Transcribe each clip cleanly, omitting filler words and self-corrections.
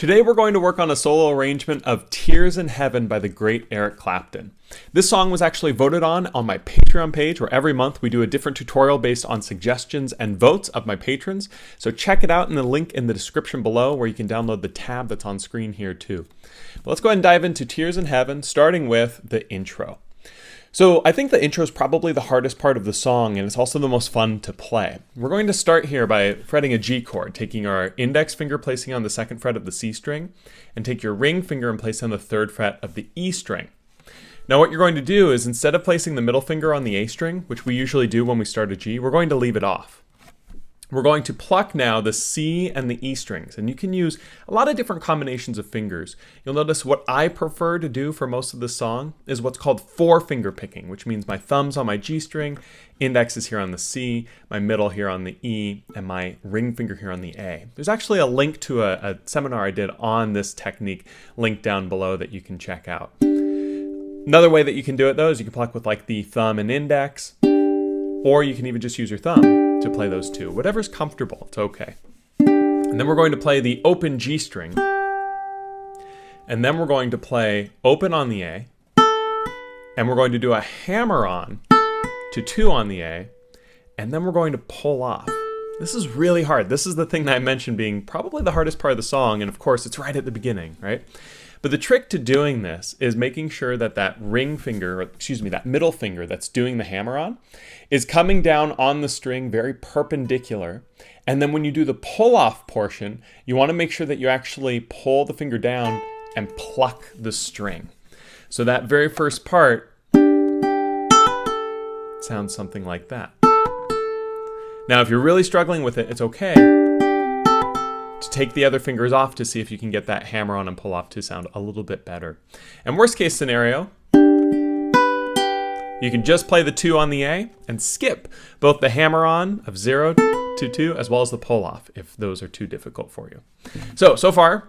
Today we're going to work on a solo arrangement of Tears in Heaven by the great Eric Clapton. This song was actually voted on my Patreon page, where every month we do a different tutorial based on suggestions and votes of my patrons. So check it out in the link in the description below, where you can download the tab that's on screen here too. But let's go ahead and dive into Tears in Heaven, starting with the intro. So I think the intro is probably the hardest part of the song, and it's also the most fun to play. We're going to start here by fretting a G chord, taking our index finger, placing on the second fret of the C string, and take your ring finger and place on the third fret of the E string. Now what you're going to do is, instead of placing the middle finger on the A string, which we usually do when we start a G, we're going to leave it off. We're going to pluck now the C and the E strings, and you can use a lot of different combinations of fingers. You'll notice what I prefer to do for most of this song is what's called forefinger picking, which means my thumb's on my G string, index is here on the C, my middle here on the E, and my ring finger here on the A. There's actually a link to a seminar I did on this technique linked down below that you can check out. Another way that you can do it though is you can pluck with like the thumb and index, or you can even just use your thumb to play those two. Whatever's comfortable, it's okay. And then we're going to play the open G string. And then we're going to play open on the A. And we're going to do a hammer on to 2 on the A. And then we're going to pull off. This is really hard. This is the thing that I mentioned being probably the hardest part of the song. And of course, it's right at the beginning, right? But the trick to doing this is making sure that that ring finger, or excuse me, that middle finger that's doing the hammer on is coming down on the string very perpendicular. And then when you do the pull off portion, you want to make sure that you actually pull the finger down and pluck the string. So that very first part sounds something like that. Now, if you're really struggling with it, it's okay to take the other fingers off to see if you can get that hammer on and pull off to sound a little bit better. And worst case scenario, you can just play the 2 on the A and skip both the hammer on of 0 to 2 as well as the pull off if those are too difficult for you. So far,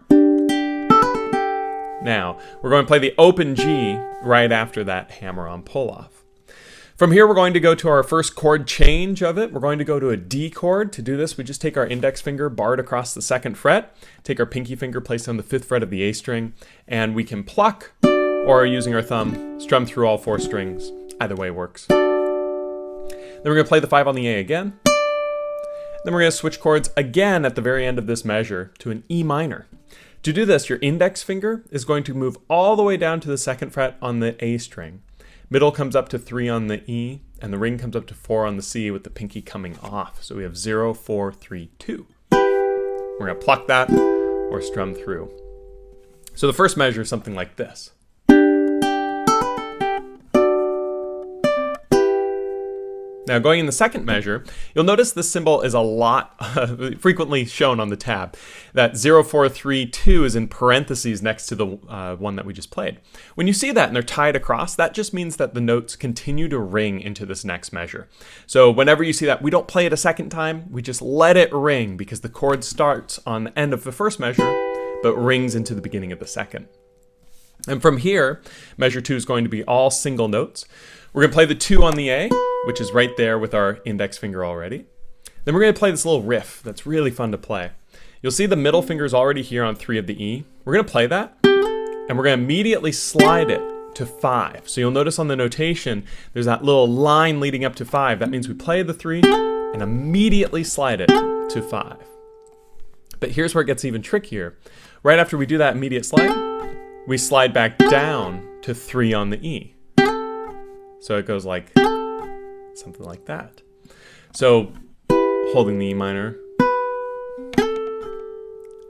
now we're going to play the open G right after that hammer on pull off. From here, we're going to go to our first chord change of it. We're going to go to a D chord. To do this, we just take our index finger barred across the second fret, take our pinky finger placed on the 5th fret of the A string, and we can pluck, or using our thumb, strum through all 4 strings. Either way works. Then we're going to play the 5 on the A again. Then we're going to switch chords again at the very end of this measure to an E minor. To do this, your index finger is going to move all the way down to the 2nd fret on the A string. Middle comes up to 3 on the E, and the ring comes up to 4 on the C with the pinky coming off. So we have 0, 4, 3, 2. We're going to pluck that or strum through. So the first measure is something like this. Now going in the second measure, you'll notice this symbol is a lot frequently shown on the tab. That 0, 4, 3, 2 is in parentheses next to the one that we just played. When you see that and they're tied across, that just means that the notes continue to ring into this next measure. So whenever you see that, we don't play it a second time, we just let it ring because the chord starts on the end of the first measure, but rings into the beginning of the second. And from here, measure 2 is going to be all single notes. We're going to play the 2 on the A, which is right there with our index finger already. Then we're going to play this little riff that's really fun to play. You'll see the middle finger is already here on 3 of the E. We're going to play that, and we're going to immediately slide it to 5. So you'll notice on the notation, there's that little line leading up to 5. That means we play the 3 and immediately slide it to 5. But here's where it gets even trickier. Right after we do that immediate slide, we slide back down to 3 on the E. So it goes like something like that. So holding the E minor.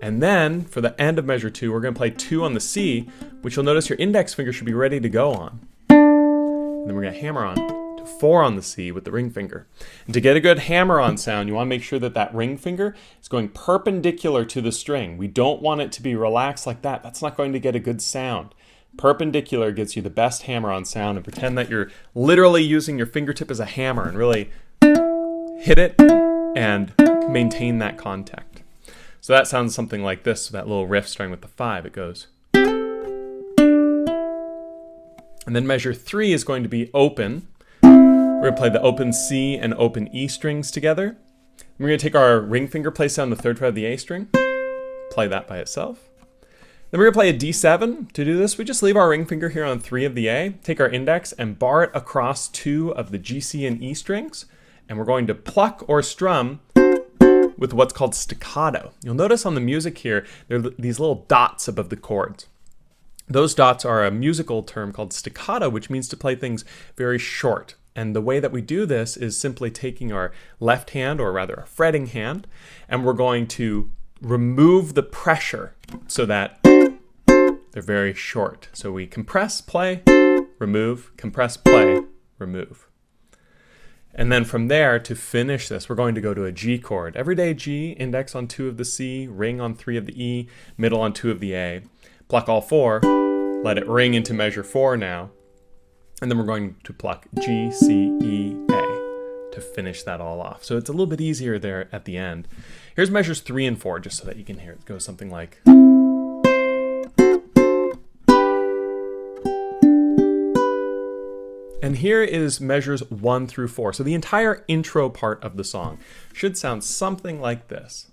And then for the end of measure 2, we're going to play 2 on the C, which you'll notice your index finger should be ready to go on. And then we're going to hammer on to 4 on the C with the ring finger. And to get a good hammer on sound, you want to make sure that that ring finger is going perpendicular to the string. We don't want it to be relaxed like that. That's not going to get a good sound. Perpendicular gets you the best hammer-on sound, and pretend that you're literally using your fingertip as a hammer and really hit it and maintain that contact. So that sounds something like this, that little riff starting with the 5. It goes. And then measure 3 is going to be open. We're going to play the open C and open E strings together. We're going to take our ring finger, place down the 3rd fret of the A string, play that by itself. Then we're going to play a D7. To do this, we just leave our ring finger here on 3 of the A, take our index and bar it across 2 of the G, C, and E strings, and we're going to pluck or strum with what's called staccato. You'll notice on the music here, there are these little dots above the chords. Those dots are a musical term called staccato, which means to play things very short. And the way that we do this is simply taking our left hand, or rather a fretting hand, and we're going to remove the pressure so that they're very short. So we compress, play, remove, compress, play, remove. And then from there, to finish this, we're going to go to a G chord. Everyday G, index on 2 of the C, ring on 3 of the E, middle on 2 of the A. Pluck all 4, let it ring into measure 4 now. And then we're going to pluck G, C, E, A to finish that all off. So it's a little bit easier there at the end. Here's measures 3 and 4, just so that you can hear it. It goes something like... And here is measures 1 through 4. So the entire intro part of the song should sound something like this.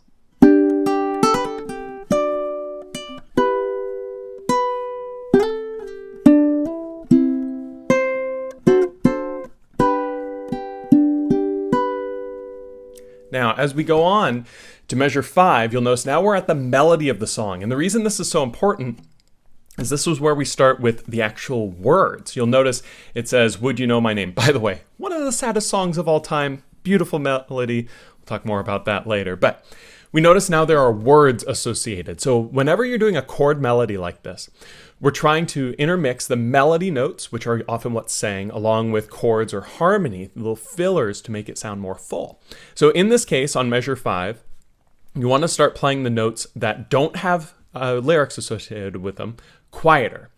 Now, as we go on to measure 5, you'll notice now we're at the melody of the song. And the reason this is so important is this was where we start with the actual words. You'll notice it says, "Would you know my name?" By the way, one of the saddest songs of all time, beautiful melody. We'll talk more about that later. But we notice now there are words associated. So whenever you're doing a chord melody like this, we're trying to intermix the melody notes, which are often what's sang, along with chords or harmony, little fillers to make it sound more full. So in this case, on measure 5, you want to start playing the notes that don't have lyrics associated with them quieter.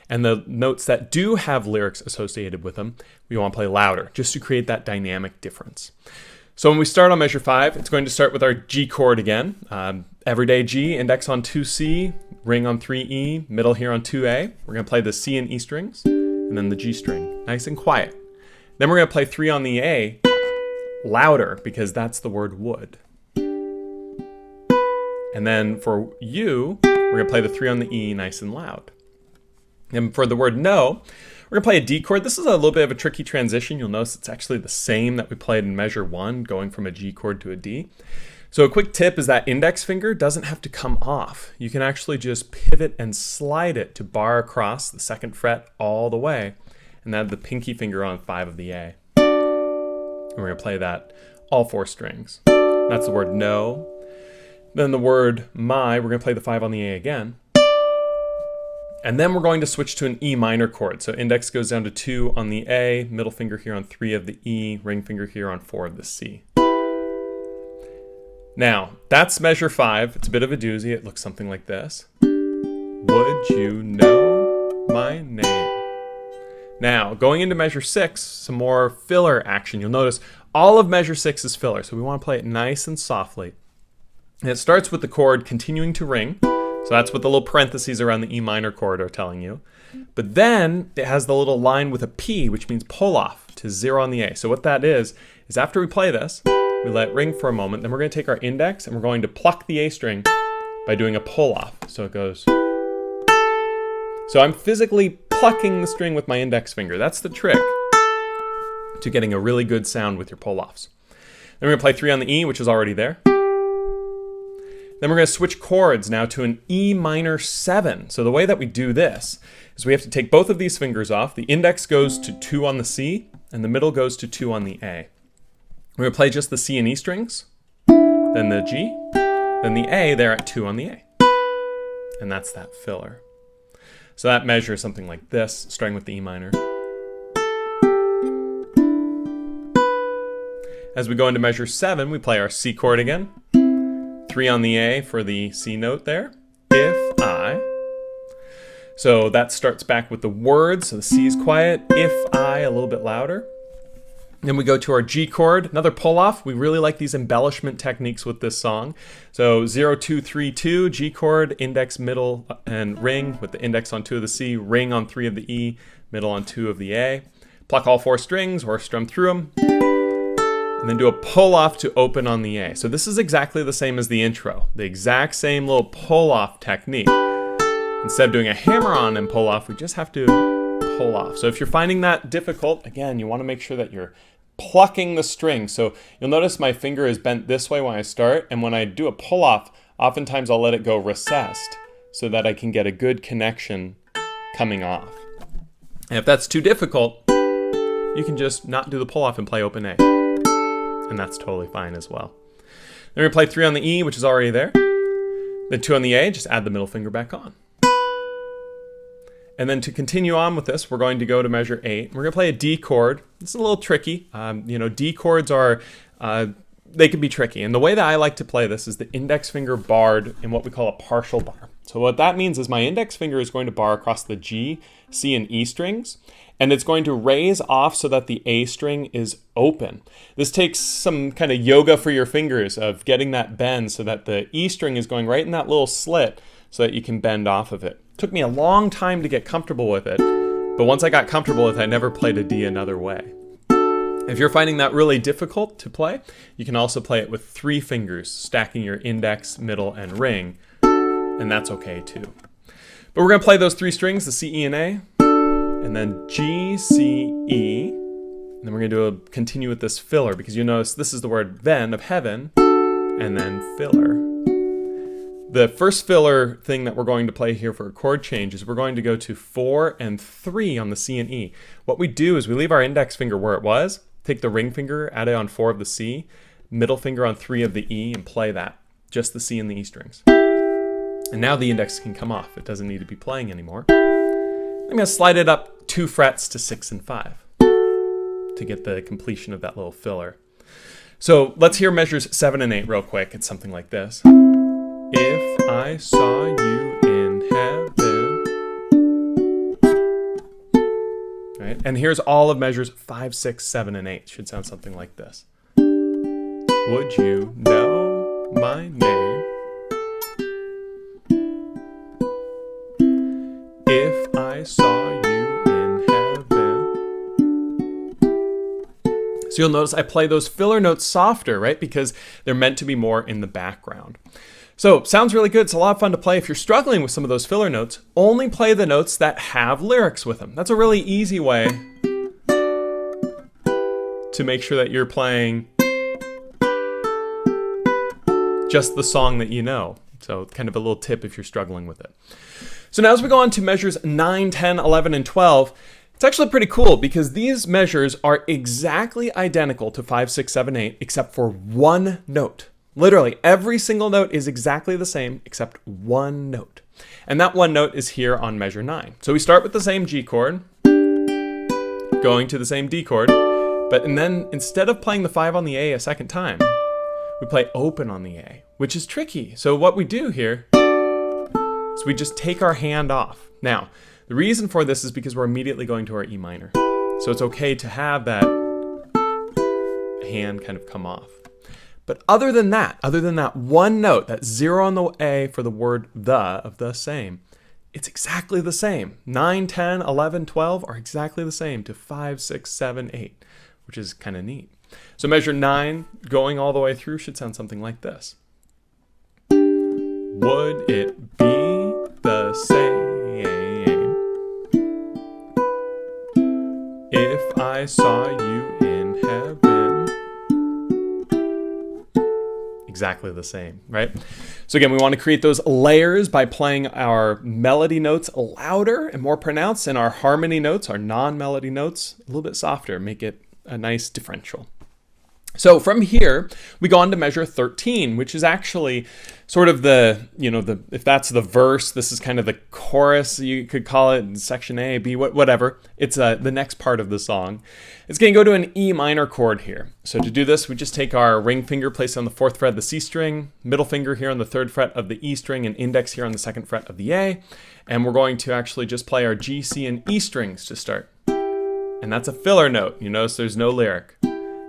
And the notes that do have lyrics associated with them, we want to play louder, just to create that dynamic difference. So when we start on measure 5, it's going to start with our G chord again. Everyday G, index on 2C, ring on 3E, middle here on 2A. We're going to play the C and E strings, and then the G string, nice and quiet. Then we're going to play 3 on the A, louder, because that's the word would. And then for U, we're going to play the 3 on the E, nice and loud. And for the word no, we're going to play a D chord. This is a little bit of a tricky transition. You'll notice it's actually the same that we played in measure 1, going from a G chord to a D. So a quick tip is that index finger doesn't have to come off. You can actually just pivot and slide it to bar across the 2nd fret all the way, and then the pinky finger on 5 of the A. And we're going to play that all 4 strings. That's the word no. Then the word my, we're going to play the 5 on the A again. And then we're going to switch to an E minor chord. So index goes down to 2 on the A, middle finger here on 3 of the E, ring finger here on 4 of the C. Now, that's measure 5. It's a bit of a doozy. It looks something like this. Would you know my name? Now, going into measure 6, some more filler action. You'll notice all of measure 6 is filler, so we want to play it nice and softly. And it starts with the chord continuing to ring. So that's what the little parentheses around the E minor chord are telling you. But then it has the little line with a P, which means pull off to 0 on the A. So what that is after we play this, we let it ring for a moment. Then we're going to take our index and we're going to pluck the A string by doing a pull off. So it goes. So I'm physically plucking the string with my index finger. That's the trick to getting a really good sound with your pull offs. Then we're going to play 3 on the E, which is already there. Then we're going to switch chords now to an E minor 7. So the way that we do this is we have to take both of these fingers off. The index goes to 2 on the C, and the middle goes to 2 on the A. We're going to play just the C and E strings, then the G, then the A there at 2 on the A. And that's that filler. So that measure is something like this, starting with the E minor. As we go into measure 7, we play our C chord again. 3 on the A for the C note there. If I. So that starts back with the words. So the C is quiet. If I, a little bit louder. Then we go to our G chord, another pull off. We really like these embellishment techniques with this song. So 0, 2, 3, 2, G chord, index, middle, and ring with the index on 2 of the C, ring on 3 of the E, middle on 2 of the A. Pluck all 4 strings or strum through them. And then do a pull off to open on the A. So this is exactly the same as the intro. The exact same little pull off technique. Instead of doing a hammer on and pull off, we just have to pull off. So if you're finding that difficult, again, you want to make sure that you're plucking the string. So you'll notice my finger is bent this way when I start, and when I do a pull off, oftentimes I'll let it go recessed so that I can get a good connection coming off. And if that's too difficult, you can just not do the pull off and play open A. And that's totally fine as well. Then we play 3 on the E, which is already there. Then 2 on the A, just add the middle finger back on. And then to continue on with this, we're going to go to measure 8. We're going to play a D chord. This is a little tricky. D chords are, they can be tricky. And the way that I like to play this is the index finger barred in what we call a partial bar. So what that means is my index finger is going to bar across the G, C, and E strings, and it's going to raise off so that the A string is open. This takes some kind of yoga for your fingers of getting that bend so that the E string is going right in that little slit so that you can bend off of it. Took me a long time to get comfortable with it, but once I got comfortable with it, I never played a D another way. If you're finding that really difficult to play, you can also play it with 3 fingers, stacking your index, middle, and ring, and that's okay too. But we're going to play those 3 strings, the C, E, and A, and then G, C, E, and then we're going to continue with this filler, because you notice this is the word then of heaven, and then filler. The first filler thing that we're going to play here for a chord change is we're going to go to 4 and 3 on the C and E. What we do is we leave our index finger where it was, take the ring finger, add it on 4 of the C, middle finger on 3 of the E, and play that, just the C and the E strings. And now the index can come off. It doesn't need to be playing anymore. I'm going to slide it up 2 frets to 6 and 5 to get the completion of that little filler. So let's hear measures 7 and 8 real quick. It's something like this. If I saw you in heaven. Right? And here's all of measures 5, 6, 7, and 8. Should sound something like this. Would you know my name? If I saw you in heaven. So you'll notice I play those filler notes softer, right? Because they're meant to be more in the background. So, sounds really good. It's a lot of fun to play. If you're struggling with some of those filler notes, only play the notes that have lyrics with them. That's a really easy way to make sure that you're playing just the song that you know. So, kind of a little tip if you're struggling with it. So now as we go on to measures 9, 10, 11, and 12, it's actually pretty cool because these measures are exactly identical to 5, 6, 7, 8, except for one note. Literally, every single note is exactly the same except one note. And that one note is here on measure 9. So we start with the same G chord, going to the same D chord, and then instead of playing the 5 on the A a second time, we play open on the A, which is tricky. So what we do here is we just take our hand off. Now, the reason for this is because we're immediately going to our E minor. So it's okay to have that hand kind of come off. But other than that one note, that 0 on the A for the word the, of the same, it's exactly the same. 9, 10, 11, 12 are exactly the same to 5, 6, 7, 8, which is kind of neat. So measure 9 going all the way through should sound something like this. Would it be the same if I saw you in heaven? Exactly the same, right? So again, we want to create those layers by playing our melody notes louder and more pronounced, and our harmony notes, our non-melody notes, a little bit softer, make it a nice differential. So from here, we go on to measure 13, which is actually sort of if that's the verse, this is kind of the chorus, you could call it section A, B, whatever. It's the next part of the song. It's going to go to an E minor chord here. So to do this, we just take our ring finger, place it on the 4th fret of the C string, middle finger here on the 3rd fret of the E string, and index here on the 2nd fret of the A. And we're going to actually just play our G, C, and E strings to start. And that's a filler note. You notice there's no lyric.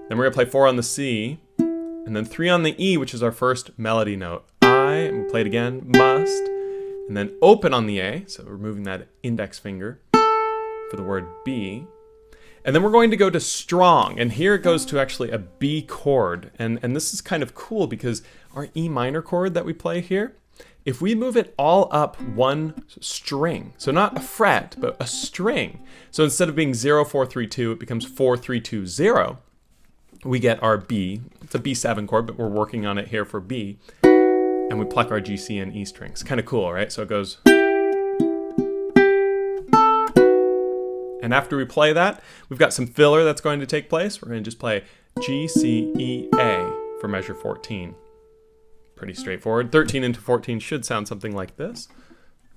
Then we're going to play 4 on the C, and then 3 on the E, which is our first melody note. And we play it again, must, and then open on the A, so we're moving that index finger for the word B. And then we're going to go to strong, and here it goes to actually a B chord. And this is kind of cool because our E minor chord that we play here, if we move it all up one string, so not a fret, but a string. So instead of being 0, 4, 3, 2, it becomes 4, 3, 2, 0. We get our B. It's a B7 chord, but we're working on it here for B. And we pluck our G, C, and E strings. Kind of cool, right? So it goes. And after we play that, we've got some filler that's going to take place. We're going to just play G, C, E, A for measure 14. Pretty straightforward. 13 into 14 should sound something like this.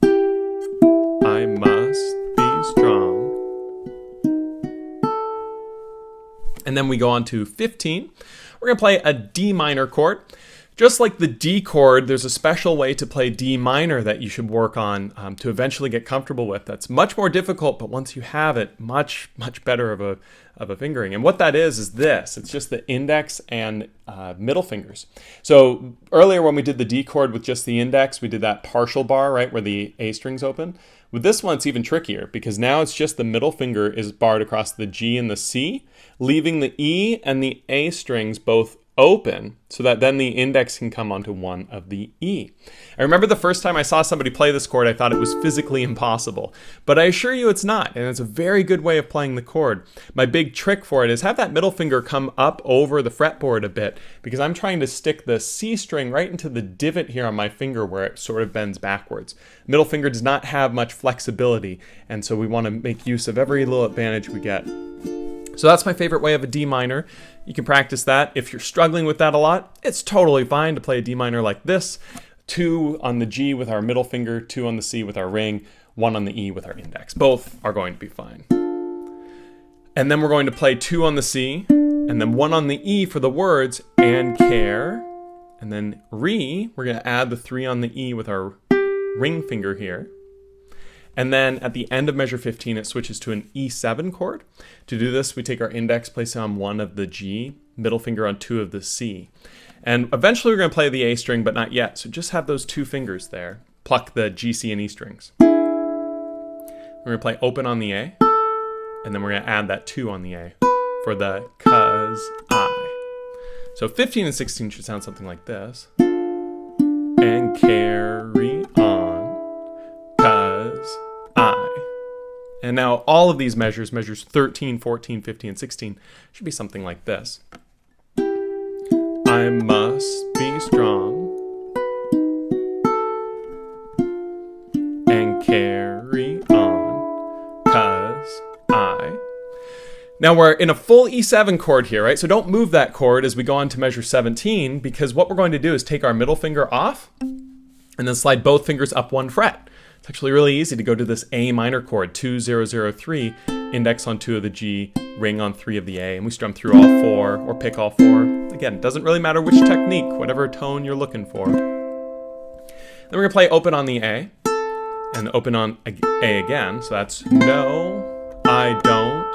I must be strong. And then we go on to 15. We're going to play a D minor chord. Just like the D chord, there's a special way to play D minor that you should work on to eventually get comfortable with. That's much more difficult, but once you have it, much better of a fingering. And what that is this. It's just the index and middle fingers. So earlier when we did the D chord with just the index, we did that partial bar, right, where the A string's open. With this one, it's even trickier because now it's just the middle finger is barred across the G and the C, leaving the E and the A strings both open so that then the index can come onto one of the E. I remember the first time I saw somebody play this chord, I thought it was physically impossible, but I assure you it's not, and it's a very good way of playing the chord. My big trick for it is have that middle finger come up over the fretboard a bit because I'm trying to stick the C string right into the divot here on my finger where it sort of bends backwards. Middle finger does not have much flexibility, and so we want to make use of every little advantage we get. So that's my favorite way of a D minor. You can practice that. If you're struggling with that a lot, it's totally fine to play a D minor like this. 2 on the G with our middle finger, 2 on the C with our ring, 1 on the E with our index. Both are going to be fine. And then we're going to play 2 on the C, and then 1 on the E for the words, and care. And then re, we're going to add the 3 on the E with our ring finger here. And then at the end of measure 15, it switches to an E7 chord. To do this, we take our index, place it on 1 of the G, middle finger on 2 of the C. And eventually we're going to play the A string, but not yet. So just have those 2 fingers there. Pluck the G, C, and E strings. We're going to play open on the A, and then we're going to add that 2 on the A for the cause I. So 15 and 16 should sound something like this. And carry on, cause I. And now all of these measures 13, 14, 15, and 16, should be something like this. I must be strong and carry on, cause I. Now we're in a full E7 chord here, right? So don't move that chord as we go on to measure 17, because what we're going to do is take our middle finger off and then slide both fingers up 1 fret. It's actually really easy to go to this A minor chord, 2, 0, 0, 3, index on 2 of the G, ring on 3 of the A, and we strum through all 4 or pick all 4. Again, it doesn't really matter which technique, whatever tone you're looking for. Then we're going to play open on the A, and open on A again, so that's no, I don't.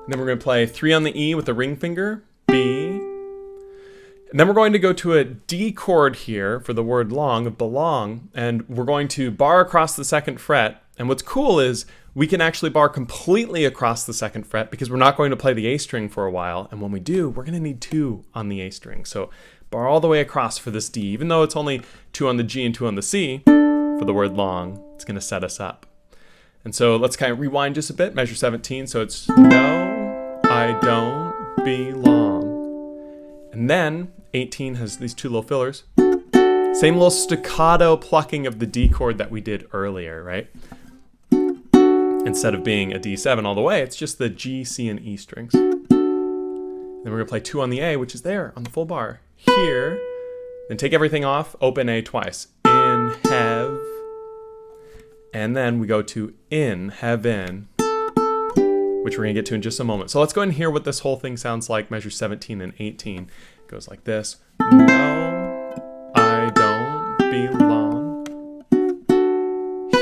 And then we're going to play 3 on the E with the ring finger, B. And then we're going to go to a D chord here for the word long, of belong, and we're going to bar across the 2nd fret. And what's cool is we can actually bar completely across the 2nd fret because we're not going to play the A string for a while. And when we do, we're going to need 2 on the A string. So bar all the way across for this D, even though it's only 2 on the G and 2 on the C for the word long, it's going to set us up. And so let's kind of rewind just a bit, measure 17. So it's no, I don't belong. And then 18 has these 2 little fillers. Same little staccato plucking of the D chord that we did earlier, right? Instead of being a D7 all the way, it's just the G, C, and E strings. Then we're going to play 2 on the A, which is there on the full bar. Here. Then take everything off, open A twice. In, have. And then we go to in, heaven, which we're going to get to in just a moment. So let's go ahead and hear what this whole thing sounds like, measure 17 and 18. It goes like this. No, I don't belong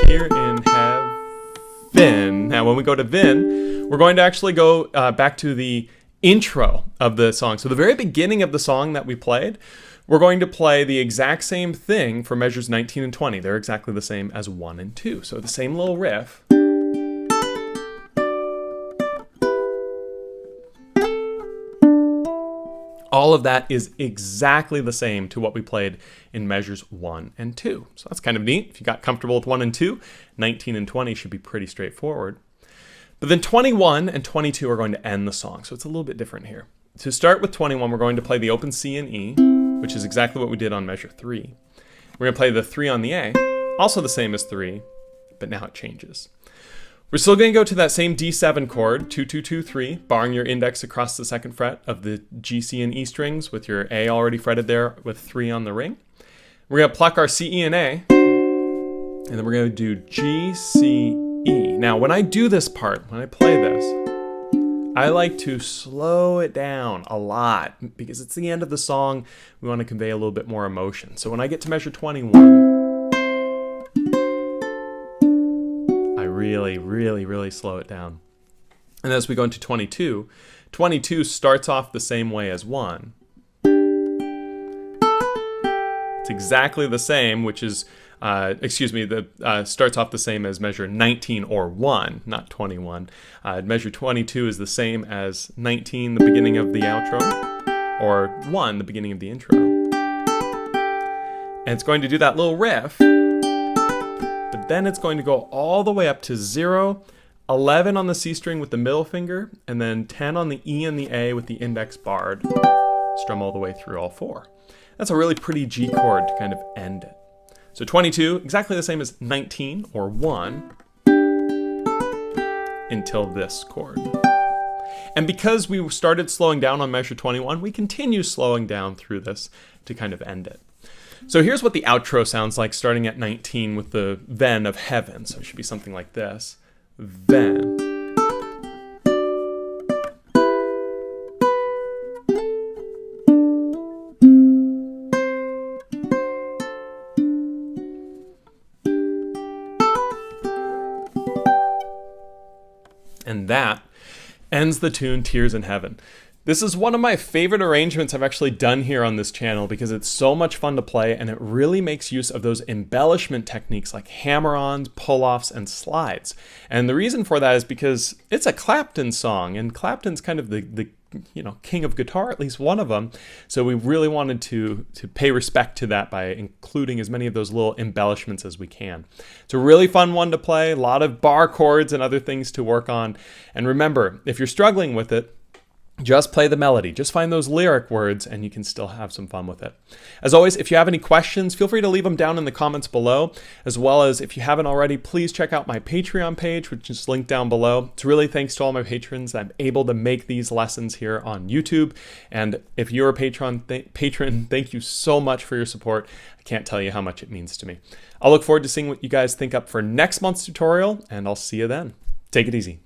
here in heaven. Now, when we go to Vin, we're going to actually go back to the intro of the song. So the very beginning of the song that we played, we're going to play the exact same thing for measures 19 and 20. They're exactly the same as 1 and 2. So the same little riff. All of that is exactly the same to what we played in measures 1 and 2. So that's kind of neat. If you got comfortable with 1 and 2, 19 and 20 should be pretty straightforward. But then 21 and 22 are going to end the song, so it's a little bit different here. To start with 21, we're going to play the open C and E, which is exactly what we did on measure 3. We're going to play the 3 on the A, also the same as 3, but now it changes. We're still going to go to that same D7 chord, 2, 2, 2, 3, barring your index across the second fret of the G, C, and E strings with your A already fretted there with 3 on the ring. We're going to pluck our C, E, and A, and then we're going to do G, C, E. Now, when I do this part, when I play this, I like to slow it down a lot because it's the end of the song. We want to convey a little bit more emotion. So when I get to measure 21, really slow it down. And as we go into 22, 22 starts off the same way as 1. It's exactly the same, which is, starts off the same as measure 19 or 1, not 21. Measure 22 is the same as 19, the beginning of the outro, or 1, the beginning of the intro. And it's going to do that little riff, but then it's going to go all the way up to 0, 11 on the C string with the middle finger, and then 10 on the E and the A with the index barred. Strum all the way through all 4. That's a really pretty G chord to kind of end it. So 22, exactly the same as 19 or 1 until this chord. And because we started slowing down on measure 21, we continue slowing down through this to kind of end it. So here's what the outro sounds like starting at 19 with the then of heaven. So it should be something like this. Then. And that ends the tune Tears in Heaven. This is one of my favorite arrangements I've actually done here on this channel because it's so much fun to play and it really makes use of those embellishment techniques like hammer-ons, pull-offs, and slides. And the reason for that is because it's a Clapton song, and Clapton's kind of the king of guitar, at least one of them. So we really wanted to pay respect to that by including as many of those little embellishments as we can. It's a really fun one to play, a lot of bar chords and other things to work on. And remember, if you're struggling with it, just play the melody. Just find those lyric words and you can still have some fun with it. As always, if you have any questions, feel free to leave them down in the comments below. As well as if you haven't already, please check out my Patreon page, which is linked down below. It's really thanks to all my patrons that I'm able to make these lessons here on YouTube. And if you're a patron, thank you so much for your support. I can't tell you how much it means to me. I'll look forward to seeing what you guys think up for next month's tutorial, and I'll see you then. Take it easy.